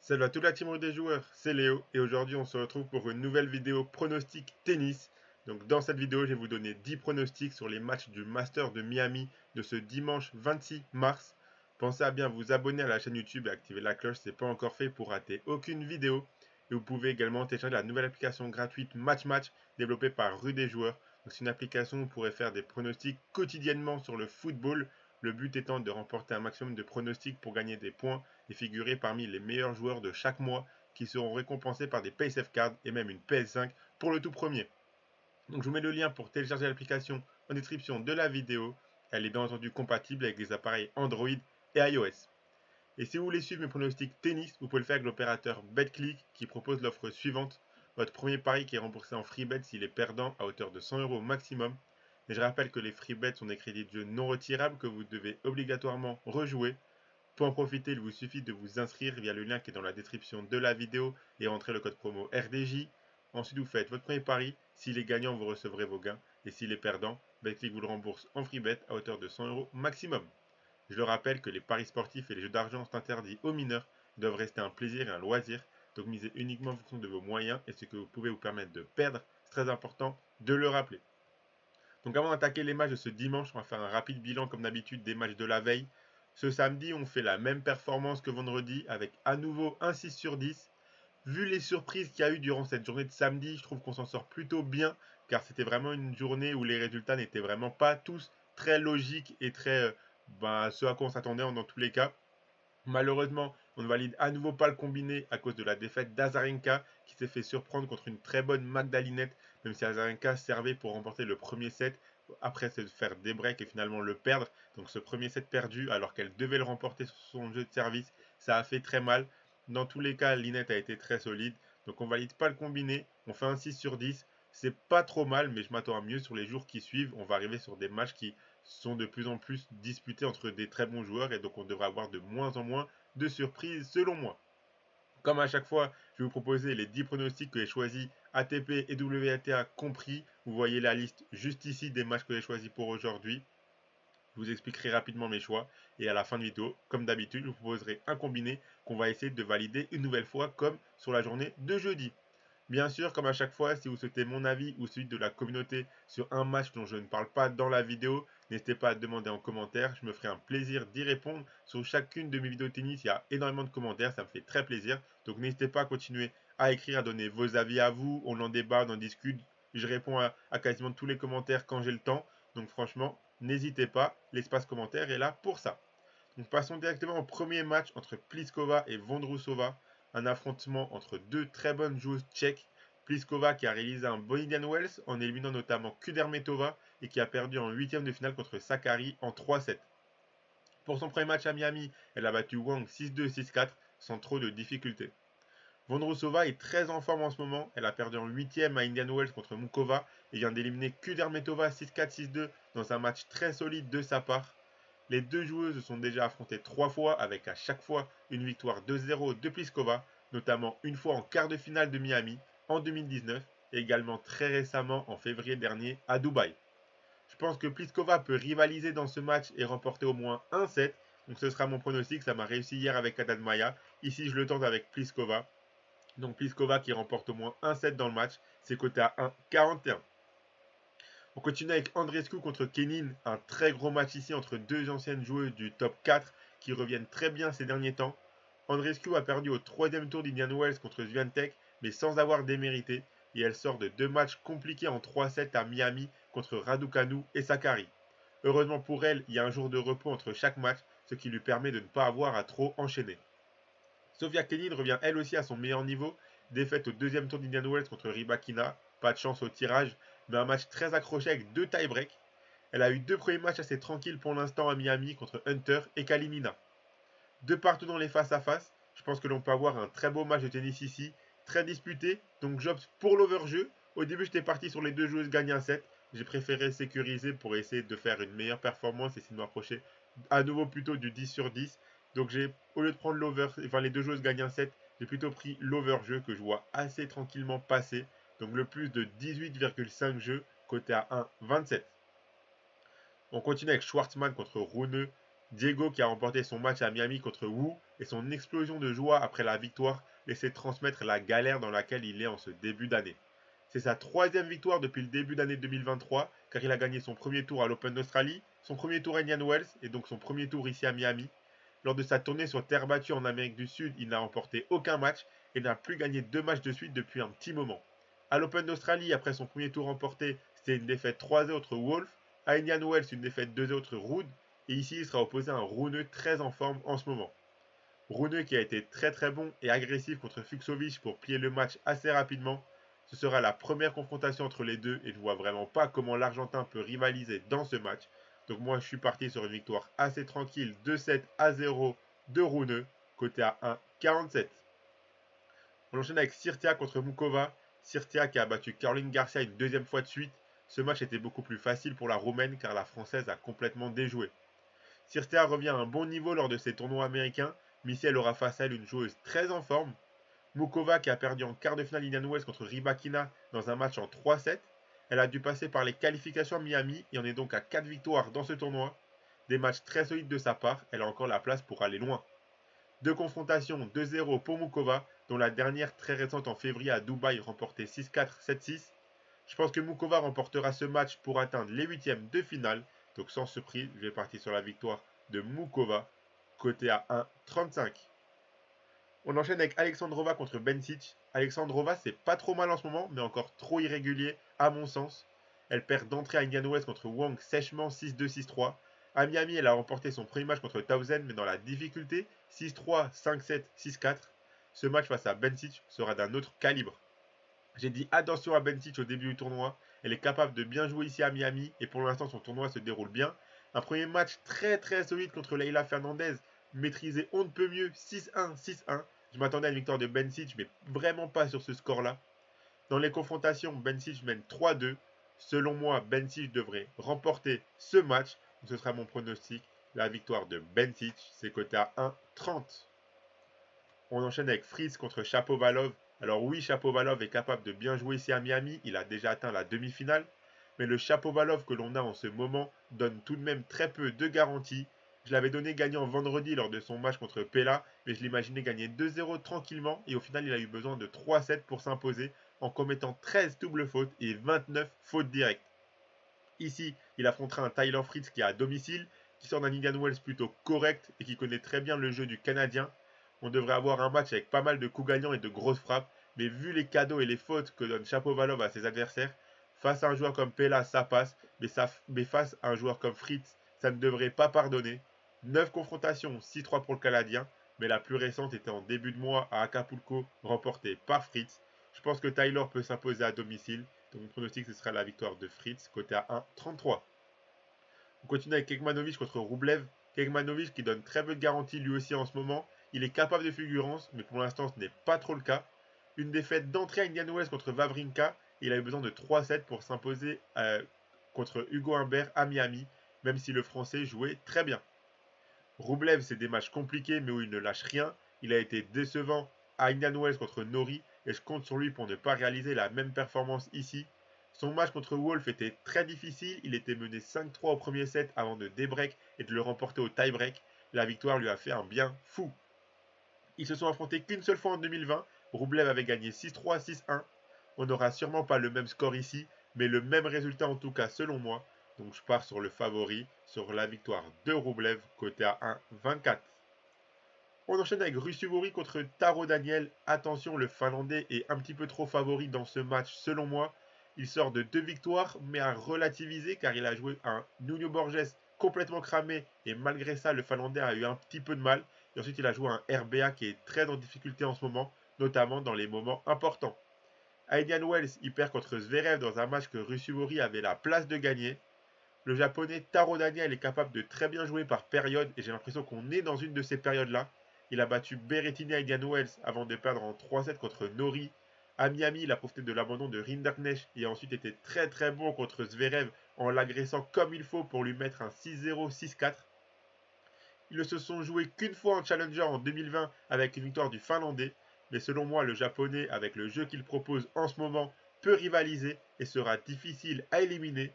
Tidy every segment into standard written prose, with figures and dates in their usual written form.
Salut à toute la team des joueurs, c'est Léo et aujourd'hui on se retrouve pour une nouvelle vidéo pronostic tennis. Donc dans cette vidéo je vais vous donner 10 pronostics sur les matchs du Master de Miami de ce dimanche 26 mars. Pensez à bien vous abonner à la chaîne YouTube et activer la cloche si ce n'est pas encore fait pour rater aucune vidéo. Et vous pouvez également télécharger la nouvelle application gratuite Match Match développée par Rue des joueurs. C'est une application où vous pourrez faire des pronostics quotidiennement sur le football. Le but étant de remporter un maximum de pronostics pour gagner des points et figurer parmi les meilleurs joueurs de chaque mois qui seront récompensés par des PaySafe Cards et même une PS5 pour le tout premier. Donc je vous mets le lien pour télécharger l'application en description de la vidéo. Elle est bien entendu compatible avec les appareils Android et iOS. Et si vous voulez suivre mes pronostics tennis, vous pouvez le faire avec l'opérateur BetClick qui propose l'offre suivante. Votre premier pari qui est remboursé en free bet s'il est perdant à hauteur de 100 € maximum. Et je rappelle que les free bets sont des crédits de jeu non retirables que vous devez obligatoirement rejouer. Pour en profiter, il vous suffit de vous inscrire via le lien qui est dans la description de la vidéo et rentrer le code promo RDJ. Ensuite, vous faites votre premier pari. S'il est gagnant, vous recevrez vos gains. Et s'il est perdant, BetClick vous le rembourse en free bet à hauteur de 100 € maximum. Je le rappelle que les paris sportifs et les jeux d'argent sont interdits aux mineurs, doivent rester un plaisir et un loisir, donc misez uniquement en fonction de vos moyens et ce que vous pouvez vous permettre de perdre, c'est très important de le rappeler. Donc avant d'attaquer les matchs de ce dimanche, on va faire un rapide bilan comme d'habitude des matchs de la veille. Ce samedi, on fait la même performance que vendredi avec à nouveau un 6 sur 10. Vu les surprises qu'il y a eu durant cette journée de samedi, je trouve qu'on s'en sort plutôt bien car c'était vraiment une journée où les résultats n'étaient vraiment pas tous très logiques et très ce à quoi on s'attendait dans tous les cas. Malheureusement, on ne valide à nouveau pas le combiné à cause de la défaite d'Azarenka qui s'est fait surprendre contre une très bonne Magdalinette, même si Azarenka servait pour remporter le premier set après se faire débreak et finalement le perdre. Donc ce premier set perdu alors qu'elle devait le remporter sur son jeu de service, ça a fait très mal. Dans tous les cas, Linette a été très solide. Donc on valide pas le combiné, on fait un 6 sur 10. C'est pas trop mal, mais je m'attends à mieux sur les jours qui suivent. On va arriver sur des matchs qui sont de plus en plus disputés entre des très bons joueurs et donc on devrait avoir de moins en moins de surprises selon moi. Comme à chaque fois, je vais vous proposer les 10 pronostics que j'ai choisis ATP et WTA compris. Vous voyez la liste juste ici des matchs que j'ai choisis pour aujourd'hui. Je vous expliquerai rapidement mes choix et à la fin de vidéo, comme d'habitude, je vous proposerai un combiné qu'on va essayer de valider une nouvelle fois comme sur la journée de jeudi. Bien sûr, comme à chaque fois, si vous souhaitez mon avis ou celui de la communauté sur un match dont je ne parle pas dans la vidéo, n'hésitez pas à demander en commentaire. Je me ferai un plaisir d'y répondre. Sur chacune de mes vidéos tennis, il y a énormément de commentaires, ça me fait très plaisir. Donc n'hésitez pas à continuer à écrire, à donner vos avis à vous. On en débat, on en discute. Je réponds à quasiment tous les commentaires quand j'ai le temps. Donc franchement, n'hésitez pas. L'espace commentaire est là pour ça. Donc passons directement au premier match entre Pliskova et Vondrousova, un affrontement entre deux très bonnes joueuses tchèques. Pliskova qui a réalisé un bon Indian Wells en éliminant notamment Kudermetova et qui a perdu en huitième de finale contre Sakkari en 3-7. Pour son premier match à Miami, elle a battu Wang 6-2, 6-4 sans trop de difficultés. Vondrousova est très en forme en ce moment, elle a perdu en huitième à Indian Wells contre Mukova et vient d'éliminer Kudermetova 6-4, 6-2 dans un match très solide de sa part. Les deux joueuses se sont déjà affrontées 3 fois avec à chaque fois une victoire 2-0 de Pliskova, notamment une fois en quart de finale de Miami en 2019 et également très récemment en février dernier à Dubaï. Je pense que Pliskova peut rivaliser dans ce match et remporter au moins un set, donc ce sera mon pronostic, ça m'a réussi hier avec Haddad Maia. Ici je le tente avec Pliskova. Donc Pliskova qui remporte au moins un set dans le match, c'est coté à 1,41. On continue avec Andreescu contre Kenin, un très gros match ici entre deux anciennes joueuses du top 4 qui reviennent très bien ces derniers temps. Andreescu a perdu au troisième tour d'Indian Wells contre Swiatek, mais sans avoir démérité, et elle sort de deux matchs compliqués en 3-7 à Miami contre Raducanu et Sakkari. Heureusement pour elle, il y a un jour de repos entre chaque match, ce qui lui permet de ne pas avoir à trop enchaîner. Sofia Kenin revient elle aussi à son meilleur niveau, défaite au deuxième tour d'Indian Wells contre Rybakina, pas de chance au tirage, mais un match très accroché avec deux tie-breaks. Elle a eu deux premiers matchs assez tranquilles pour l'instant à Miami contre Hunter et Kalinina. De partout dans les face-à-face, je pense que l'on peut avoir un très beau match de tennis ici, très disputé, donc j'opte pour l'overjeu. Au début, j'étais parti sur les deux joueuses gagner un set. J'ai préféré sécuriser pour essayer de faire une meilleure performance et essayer de m'approcher à nouveau plutôt du 10 sur 10. Donc au lieu de prendre les deux joueuses gagnent un set, j'ai plutôt pris l'overjeu que je vois assez tranquillement passer. Donc le plus de 18,5 jeux, côté à 1,27. On continue avec Schwartzmann contre Rune. Diego qui a remporté son match à Miami contre Wu et son explosion de joie après la victoire laissait transmettre la galère dans laquelle il est en ce début d'année. C'est sa troisième victoire depuis le début d'année 2023 car il a gagné son premier tour à l'Open d'Australie, son premier tour à Indian Wells et donc son premier tour ici à Miami. Lors de sa tournée sur terre battue en Amérique du Sud, il n'a remporté aucun match et n'a plus gagné 2 matchs de suite depuis un petit moment. À l'Open d'Australie, après son premier tour remporté, c'était une défaite 3-0 contre Wolf. À Indian Wells, une défaite 2-0 contre Ruud. Et ici, il sera opposé à un Rune très en forme en ce moment. Rune qui a été très très bon et agressif contre Fucsovics pour plier le match assez rapidement. Ce sera la première confrontation entre les deux et je ne vois vraiment pas comment l'Argentin peut rivaliser dans ce match. Donc moi je suis parti sur une victoire assez tranquille 2-7-0 de Rune, côté à 1,47. On enchaîne avec Sirtea contre Mukova. Sirtea qui a battu Caroline Garcia une deuxième fois de suite. Ce match était beaucoup plus facile pour la Roumaine car la Française a complètement déjoué. Sirtea revient à un bon niveau lors de ses tournois américains, mais ici elle aura face à elle une joueuse très en forme. Mukova qui a perdu en quart de finale Indian Wells contre Rybakina dans un match en 3-7. Elle a dû passer par les qualifications à Miami et en est donc à 4 victoires dans ce tournoi. Des matchs très solides de sa part, elle a encore la place pour aller loin. Deux confrontations 2-0 pour Mukova, dont la dernière très récente en février à Dubaï remportée 6-4, 7-6. Je pense que Mukova remportera ce match pour atteindre les huitièmes de finale. Donc sans surprise, je vais partir sur la victoire de Mukova, côté à 1,35. On enchaîne avec Alexandrova contre Bencic. Alexandrova, c'est pas trop mal en ce moment, mais encore trop irrégulier à mon sens. Elle perd d'entrée à Indian Wells contre Wang sèchement 6-2, 6-3. À Miami, elle a remporté son premier match contre Townsend, mais dans la difficulté 6-3, 5-7, 6-4. Ce match face à Bencic sera d'un autre calibre. J'ai dit attention à Bencic au début du tournoi. Elle est capable de bien jouer ici à Miami et pour l'instant son tournoi se déroule bien. Un premier match très très solide contre Leila Fernandez, maîtrisé on ne peut mieux 6-1, 6-1. Je m'attendais à une victoire de Bencic mais vraiment pas sur ce score-là. Dans les confrontations, Bencic mène 3-2. Selon moi, Bencic devrait remporter ce match. Ce sera mon pronostic. La victoire de Bencic, c'est coté à 1,30. On enchaîne avec Fritz contre Shapovalov. Alors oui, Shapovalov est capable de bien jouer ici à Miami, il a déjà atteint la demi-finale, mais le Shapovalov que l'on a en ce moment donne tout de même très peu de garanties. Je l'avais donné gagnant vendredi lors de son match contre Pella, mais je l'imaginais gagner 2-0 tranquillement, et au final il a eu besoin de 3-7 pour s'imposer, en commettant 13 doubles fautes et 29 fautes directes. Ici, il affrontera un Tyler Fritz qui est à domicile, qui sort d'un Indian Wells plutôt correct et qui connaît très bien le jeu du Canadien. On devrait avoir un match avec pas mal de coups gagnants et de grosses frappes, mais vu les cadeaux et les fautes que donne Shapovalov à ses adversaires, face à un joueur comme Pella, ça passe, mais face à un joueur comme Fritz, ça ne devrait pas pardonner. 9 confrontations, 6-3 pour le Canadien, mais la plus récente était en début de mois à Acapulco, remportée par Fritz. Je pense que Tyler peut s'imposer à domicile, donc mon pronostic ce sera la victoire de Fritz, côté à 1,33. On continue avec Kekmanovic contre Roublev. Kekmanovic qui donne très peu de garantie lui aussi en ce moment. Il est capable de fulgurance, mais pour l'instant ce n'est pas trop le cas. Une défaite d'entrée à Indian Wells contre Wawrinka. Il a eu besoin de 3-7 pour s'imposer contre Hugo Humbert à Miami, même si le français jouait très bien. Roublev, c'est des matchs compliqués, mais où il ne lâche rien. Il a été décevant à Indian Wells contre Nori, et je compte sur lui pour ne pas réaliser la même performance ici. Son match contre Wolf était très difficile, il était mené 5-3 au premier set avant de débreak et de le remporter au tie-break. La victoire lui a fait un bien fou. Ils se sont affrontés qu'une seule fois en 2020, Roublev avait gagné 6-3, 6-1. On n'aura sûrement pas le même score ici, mais le même résultat en tout cas selon moi. Donc je pars sur le favori, sur la victoire de Roublev, côté à 1,24. On enchaîne avec Ruusuvuori contre Taro Daniel. Attention, le Finlandais est un petit peu trop favori dans ce match selon moi. Il sort de 2 victoires, mais à relativiser car il a joué un Nuno Borges complètement cramé et malgré ça, le Finlandais a eu un petit peu de mal. Et ensuite, il a joué un RBA qui est très en difficulté en ce moment, notamment dans les moments importants. À Indian Wells, il perd contre Zverev dans un match que Ruusuvuori avait la place de gagner. Le japonais Taro Daniel est capable de très bien jouer par période et j'ai l'impression qu'on est dans une de ces périodes-là. Il a battu Berrettini à Indian Wells avant de perdre en 3-7 contre Nori. À Miami, il a profité de l'abandon de Rinderknecht et a ensuite été très très bon contre Zverev en l'agressant comme il faut pour lui mettre un 6-0, 6-4. Ils ne se sont joués qu'une fois en Challenger en 2020 avec une victoire du Finlandais, mais selon moi, le japonais, avec le jeu qu'il propose en ce moment, peut rivaliser et sera difficile à éliminer.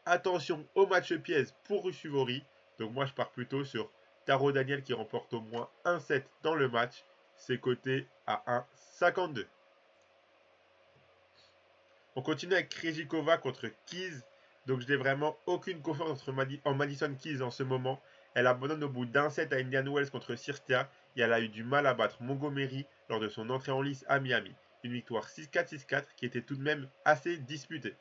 Attention au match piège pour Ruusuvuori, Donc moi, je pars plutôt sur Taro Daniel qui remporte au moins un set dans le match. C'est coté à 1,52. On continue avec Krejcikova contre Keys. Donc je n'ai vraiment aucune confiance en Madison Keys en ce moment. Elle abandonne au bout d'un set à Indian Wells contre Cirstea et elle a eu du mal à battre Montgomery lors de son entrée en lice à Miami. Une victoire 6-4, 6-4 qui était tout de même assez disputée.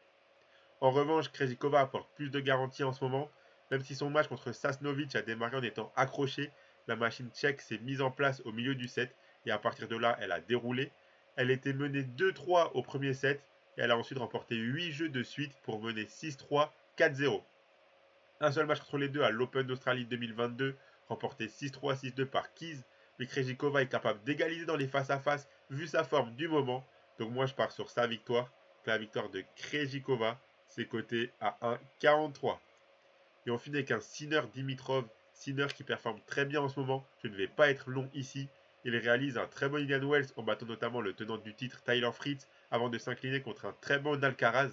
En revanche, Krejcikova apporte plus de garanties en ce moment. Même si son match contre Sasnovic a démarré en étant accroché, la machine tchèque s'est mise en place au milieu du set et à partir de là, elle a déroulé. Elle était menée 2-3 au premier set et elle a ensuite remporté 8 jeux de suite pour mener 6-3, 4-0. Un seul match entre les deux à l'Open d'Australie 2022, remporté 6-3, 6-2 par Keys, mais Krejcikova est capable d'égaliser dans les face-à-face vu sa forme du moment. Donc moi je pars sur sa victoire. La victoire de Krejcikova, c'est coté à 1,43. Et on finit avec un Sinner Dimitrov. Sinner qui performe très bien en ce moment. Je ne vais pas être long ici. Il réalise un très bon Indian Wells en battant notamment le tenant du titre Tyler Fritz avant de s'incliner contre un très bon Alcaraz.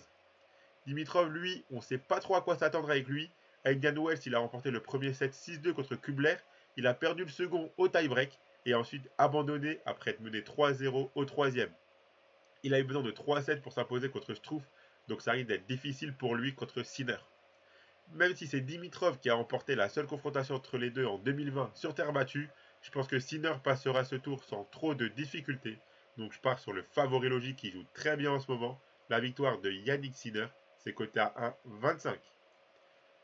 Dimitrov, lui, on ne sait pas trop à quoi s'attendre avec lui. À Indian Wells, il a remporté le premier set 6-2 contre Kubler. Il a perdu le second au tie-break et a ensuite abandonné après être mené 3-0 au troisième. Il a eu besoin de 3 sets pour s'imposer contre Struff, donc ça risque d'être difficile pour lui contre Sinner. Même si c'est Dimitrov qui a remporté la seule confrontation entre les deux en 2020 sur terre battue, je pense que Sinner passera ce tour sans trop de difficultés. Donc je pars sur le favori logique qui joue très bien en ce moment, la victoire de Yannick Sinner, c'est coté à 1,25.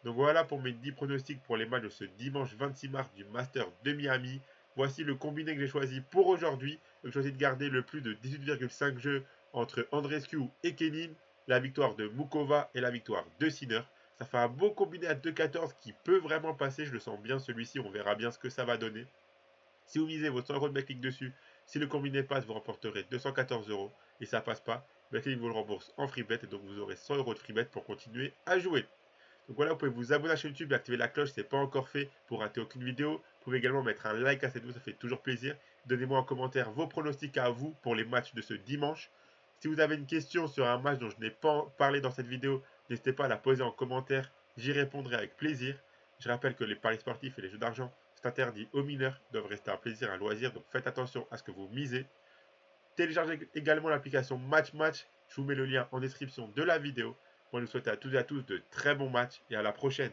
Donc voilà pour mes 10 pronostics pour les matchs de ce dimanche 26 mars du Master de Miami. Voici le combiné que j'ai choisi pour aujourd'hui. J'ai choisi de garder le plus de 18,5 jeux entre Andreescu et Kenin, la victoire de Mukova et la victoire de Sinner. Ça fait un beau combiné à 2,14 qui peut vraiment passer. Je le sens bien celui-ci, on verra bien ce que ça va donner. Si vous misez vos 100 euros de backlink dessus, si le combiné passe, vous remporterez 214 euros. Et ça passe pas, backlink vous le rembourse en freebet et donc vous aurez 100 euros de freebet pour continuer à jouer. Donc voilà, vous pouvez vous abonner à la chaîne YouTube et activer la cloche si ce n'est pas encore fait pour rater aucune vidéo. Vous pouvez également mettre un like à cette vidéo, ça fait toujours plaisir. Donnez-moi en commentaire vos pronostics à vous pour les matchs de ce dimanche. Si vous avez une question sur un match dont je n'ai pas parlé dans cette vidéo, n'hésitez pas à la poser en commentaire, j'y répondrai avec plaisir. Je rappelle que les paris sportifs et les jeux d'argent sont interdits aux mineurs, doivent rester un plaisir, un loisir, donc faites attention à ce que vous misez. Téléchargez également l'application Match Match, je vous mets le lien en description de la vidéo. Moi, je vous souhaite à toutes et à tous de très bons matchs et à la prochaine.